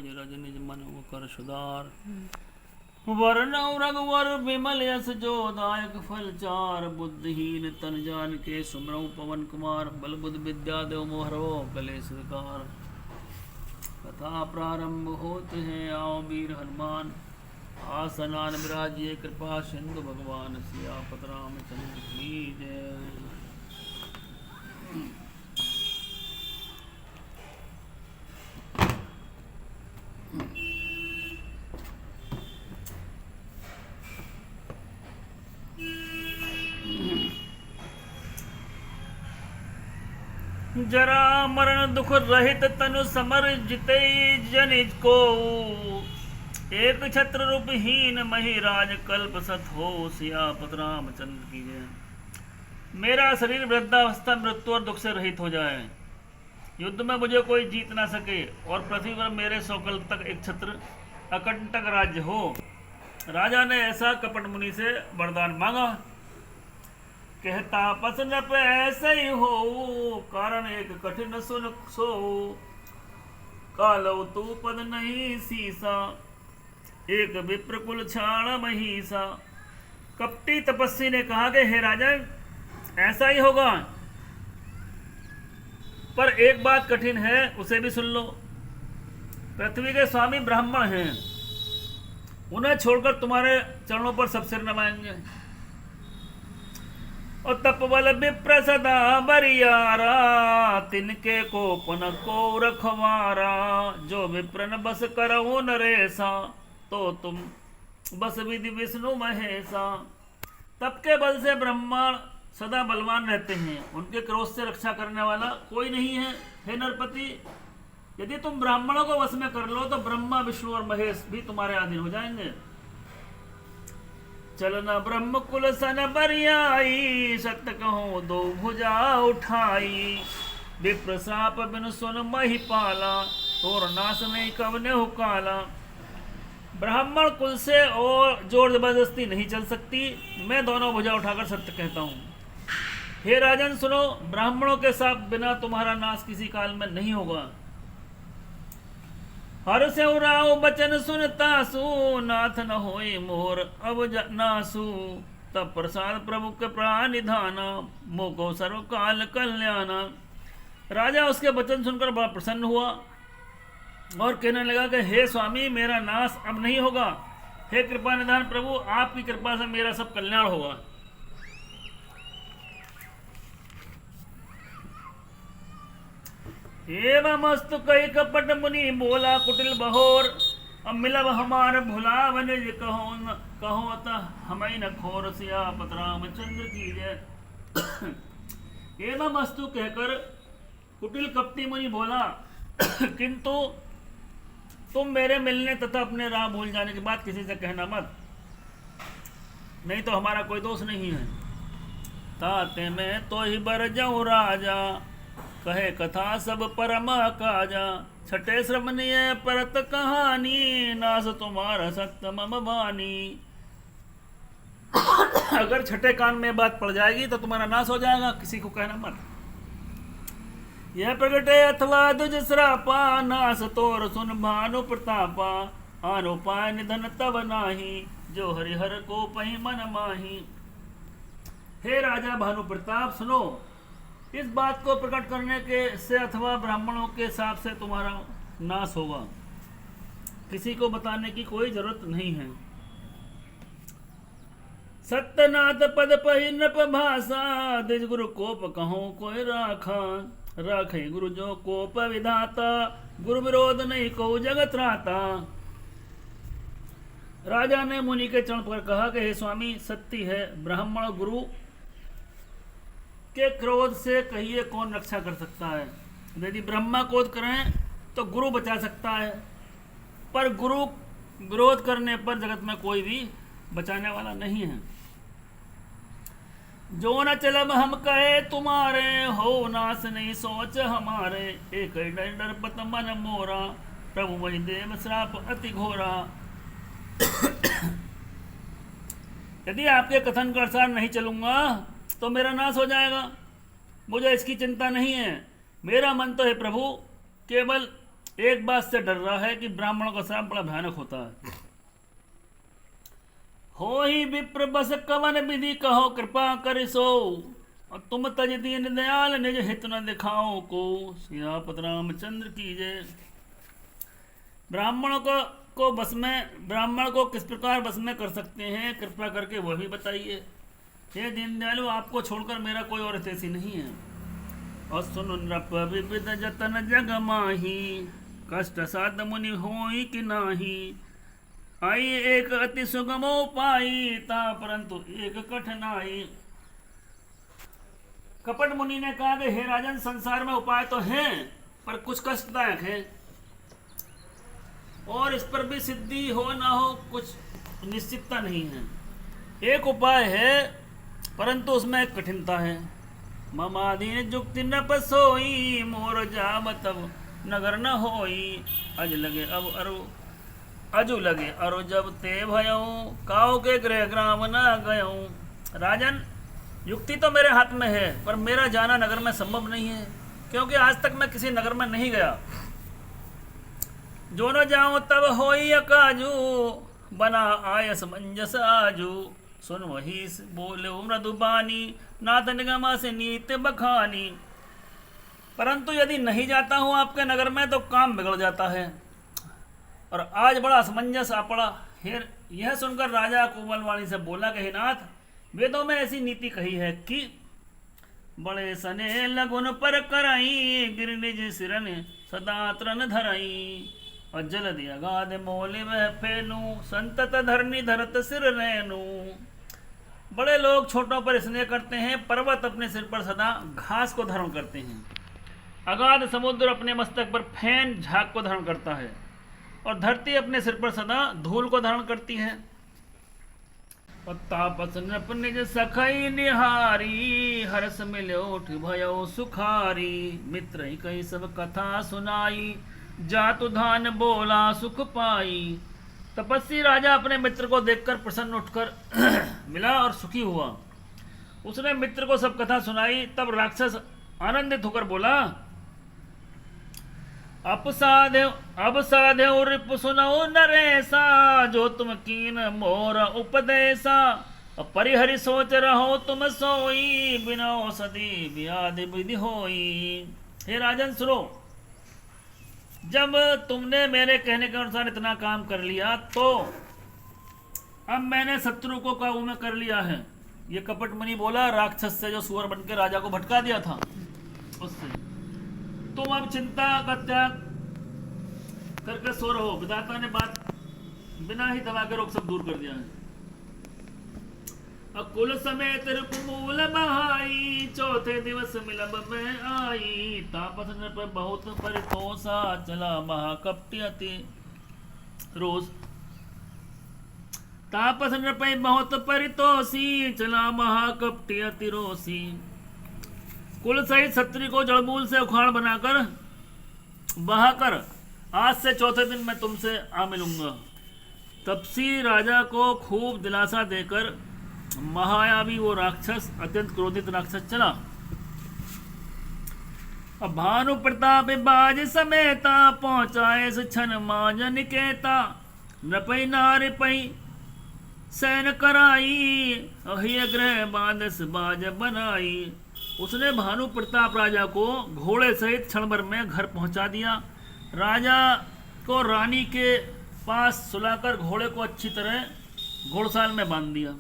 खोज रज निज मन कर सुधार। वरनौ रघुवर विमल यस जो दायक फल चार। बुद्धिहीन तन जान के सुमरौ पवन कुमार। बल बुद्धि विद्या देव मोहरो कलेश विकार। कथा प्रारंभ होत है आओ वीर हनुमान। आसनान विराजिए कृपा सिंधु भगवान। सियापत रामचंद्र की जय। जरा मरण दुख रहित तनु समर जिते जनिज को। एक छत्र रूपहीन महिराज कल्प सत हो। सियापत रामचंद्र की जय। मेरा शरीर वृद्धावस्था मृत्यु और दुख से रहित हो जाए। युद्ध में मुझे कोई जीत ना सके और पृथ्वी पर मेरे 100 कल्प तक एक छत्र अकंटक राज्य हो। राजा ने ऐसा कपट मुनि से वरदान मांगा। कहता पसन पे ऐसे ही हो। कारण एक कठिन सुन सो। कालो तू पद नहीं सीसा। एक विप्र कुल छाण महिषा। कपटी तपस्वी ने कहा कि हे राजन ऐसा ही होगा, पर एक बात कठिन है उसे भी सुन लो। पृथ्वी के स्वामी ब्राह्मण हैं, उन्हें छोड़कर तुम्हारे चरणों पर सब सिर नवाएंगे। और तपबल विप्र सदा बरियारा। तिनके को पुन को रखवारा। जो विप्र न बस करहु नरेसा। तो तुम बस विधि विष्णु महेशा। तप के बल से ब्रह्मा सदा बलवान रहते हैं, उनके क्रोध से रक्षा करने वाला कोई नहीं है। हे नरपति, यदि तुम ब्राह्मणों को वश में कर लो तो ब्रह्मा विष्णु और महेश भी तुम्हारे अधीन हो जाएंगे। चलना ब्रह्म कुल सन बरियाई। सत्य कहो दो भुजा उठाई। विप्र साप बिन सुन महिपाला। तोर नाश नहीं कवने हो काला। ब्राह्मण कुल से और जोर जबरदस्ती नहीं चल सकती। मैं दोनों भुजा उठाकर सत्य कहता हूँ। हे राजन सुनो, ब्राह्मणों के साथ बिना तुम्हारा नाश किसी काल में नहीं होगा। हर से उराव बचन सुनता सु। नाथ न होई मोर अब नासु। तब प्रसाद प्रभु के प्रानिधाना। मोको सर्व काल कल्याणा। राजा उसके वचन सुनकर बड़ा प्रसन्न हुआ और कहने लगा कि हे स्वामी, मेरा नाश अब नहीं होगा। हे कृपा निधान प्रभु, आपकी कृपा से मेरा सब कल्याण होगा। एवमस्तु कई कपट मुनि बोला कुटिल बहोर। अब मिलब हमार भुलावन कहो अतः हमें न खोर। सियापत रामचंद्र की जय। एवमस्तु कहकर कुटिल कपटी मुनि बोला, किंतु तुम मेरे मिलने तथा अपने राह भूल जाने के बाद किसी से कहना मत, नहीं तो हमारा कोई दोष नहीं है। ताते में तो ही बर जाऊं राजा। कहे कथा सब परमा काजा। छठे श्रमणीय परत कहानी। नास तुम्हारा सत्य मम वानी। अगर छठे कान में बात पड़ जाएगी तो तुम्हारा नाश हो जाएगा, किसी को कहना मत। यह प्रगटे अथवा दुज श्रापा। नास तोर सुन भानु प्रतापा। आनो पाय निधन तब नाही। जो हरिहर को पही मन माही। हे राजा भानु प्रताप सुनो, इस बात को प्रकट करने के से अथवा ब्राह्मणों के हिसाब से तुम्हारा नाश होगा, किसी को बताने की कोई जरूरत नहीं है। सत्यनाथ पद पहि नृप भाषा। द्विज गुरु कोप कहो कोई राखा। राखे गुरु जो कोप विधाता। गुरु विरोध नहीं को जगत राता। राजा ने मुनि के चरण पर कहा कि हे स्वामी, सत्य है, ब्राह्मण गुरु के क्रोध से कहिए कौन रक्षा कर सकता है। यदि ब्रह्मा क्रोध करें तो गुरु बचा सकता है, पर गुरु विरोध करने पर जगत में कोई भी बचाने वाला नहीं है। जो न चलब हम कहे तुम्हारे। हो नाश नहीं सोच हमारे। एक डर डर पत मन मोरा। प्रभु वही देव श्राप अति घोरा। यदि आपके कथन के अनुसार नहीं चलूंगा तो मेरा नाश हो जाएगा। मुझे इसकी चिंता नहीं है। मेरा मन तो है प्रभु केवल एक बात से डर रहा है कि ब्राह्मणों का श्राप बड़ा भयानक होता है। हो ही विप्र बस कवन विधि कहो कृपा कर सो, और तुम तज दीन दयाल निज हित न दिखाओ को। सियापत रामचंद्र की जय। ब्राह्मणों ब्राह्मण को किस प्रकार बस में कर सकते हैं, कृपा करके वह भी बताइए। हे दीनदयालु, आपको छोड़कर मेरा कोई और हितैषी नहीं है। और सुन नृप विविध जतन जग माही, कष्ट साध मुनि होई कि नाही। आई एक अति सुगम उपाई, ता परंतु एक कठिनाई। कपट मुनि ने कहा कि हे राजन, संसार में उपाय तो हैं पर कुछ कष्टदायक है, और इस पर भी सिद्धि हो ना हो कुछ निश्चितता नहीं है। एक उपाय है परंतु उसमें एक कठिनता है। ममादीन जुक्ति न पसोई, मोर जाम तब नगर न होई। अजु लगे अरु जब ते भयऊं, काऊ के गृह ग्राम न गयऊं। राजन, युक्ति तो मेरे हाथ में है पर मेरा जाना नगर में संभव नहीं है, क्योंकि आज तक मैं किसी नगर में नहीं गया। जो न जाऊं तब होई अकाजू, बना आय समंजस आजू। सुन वही बोले मृदुबानी, नाथ निगमा से नीत बखानी। परंतु यदि नहीं जाता हूं आपके नगर में तो काम बिगड़ जाता है, और आज बड़ा असमंजस आ पड़ा। यह सुनकर राजा कोमलवाणी से बोला कि हे नाथ, वेदों में ऐसी नीति कही है कि बड़े सने लगुन पर कराई, गिर निज सिरन सदा त्रन धराई। और जल दिया गाद मोले वह फेलू, संतत धरनी धरत सिर रेनू। बड़े लोग छोटों पर स्नेह करते हैं, पर्वत अपने सिर पर सदा घास को धारण करते हैं। अगाध समुद्र अपने मस्तक पर फैन झाग को धारण करता है, और धरती अपने सिर पर सदा धूल को धारण करती है। और तापस नृप निज सखई निहारी, हर्ष मिल्यो उठ भयो सुखारी। मित्र ही कई सब कथा सुनाई, जातु धान बोला सुख पाई। तपस्वी राजा अपने मित्र को देखकर प्रसन्न उठकर मिला और सुखी हुआ। उसने मित्र को सब कथा सुनाई। तब राक्षस आनंदित होकर बोला, अब साध्यो रिप सुनो नरेसा, जो तुम कीन मोर उपदेशा। परिहरि सोच रहो तुम सोई, बिना औषधि व्याधि विधि होई। हे राजन सुनो, जब तुमने मेरे कहने के अनुसार इतना काम कर लिया तो अब मैंने शत्रु को काबू में कर लिया है। ये कपट मुनि बोला राक्षस से, जो सुअर बनकर राजा को भटका दिया था उससे। तुम अब चिंता का त्याग करके सो रहो। विधाता ने बात बिना ही दबा के रोक सब दूर कर दिया है। अकुल समेत रूपमूल बहाई, चौथे दिवस मिलब में आई। तापस नृप बहुत परितोषा, चला महाकपटी अति रोष। तापस नृप बहुत परितोषी, चला महाकपटी अति रोषी। कुल सहित क्षत्रिय को जड़मूल से उखाड़ बनाकर बहाकर आज से चौथे दिन मैं तुमसे आ मिलूंगा। तपसी राजा को खूब दिलासा देकर महायावी वो राक्षस, अत्यंत क्रोधित राक्षस चला। अब भानु प्रताप बाज समेता, पहुंचाए छन माज निकेता। नपई नार पई सैन कराई, अहिय ग्रह बादस बाज बनाई। उसने भानु प्रताप राजा को घोड़े सहित क्षण भर में घर पहुंचा दिया। राजा को रानी के पास सुलाकर घोड़े को अच्छी तरह घोड़साल में बांध दिया।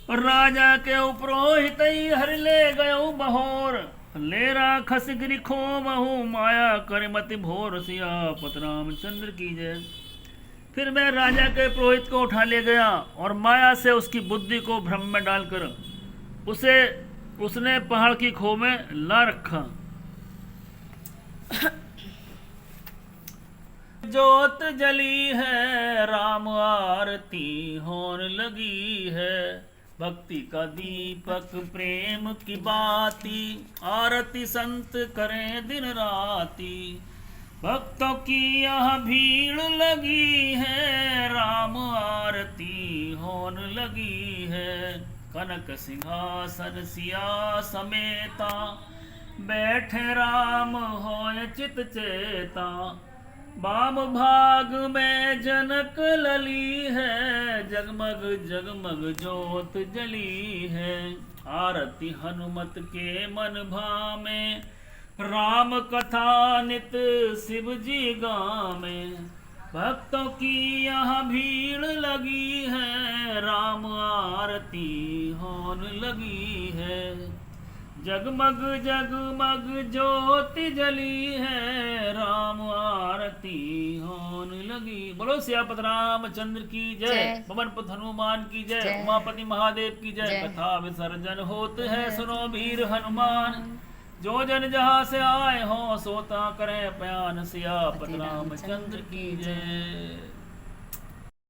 और राजा के उपरोहित हर ले गयो बहोर, ले राखस गिरि खो महू, माया कर मति भोर। सियापत रामचंद्र की जय। फिर मैं राजा के पुरोहित को उठा ले गया और माया से उसकी बुद्धि को भ्रम में डालकर उसने पहाड़ की खो में ला रखा। जोत जली है राम आरती होने लगी है, भक्ति का दीपक प्रेम की बाती, आरती संत करें दिन राती। भक्तों की यह भीड़ लगी है, राम आरती होने लगी है। कनक सिंहासन सिया समेता, बैठे राम होय चित चेता, वाम भाग में जनक लली है, जगमग जगमग जोत जली है। आरती हनुमत के मन भामे, राम कथा नित शिव जी गामे। भक्तों की यहाँ भीड़ लगी है, राम आरती होने लगी है। जगमग जगमग ज्योति जली है, राम आरती होने लगी। बोलो सियापत रामचंद्र की जय, पवन पुत्र हनुमान की जय, उमापति महादेव की जय। कथा विसर्जन होते है, सुनो वीर हनुमान, जो जन जहाँ से आए हो सोता करें बयान, सियापत रामचंद्र की जय।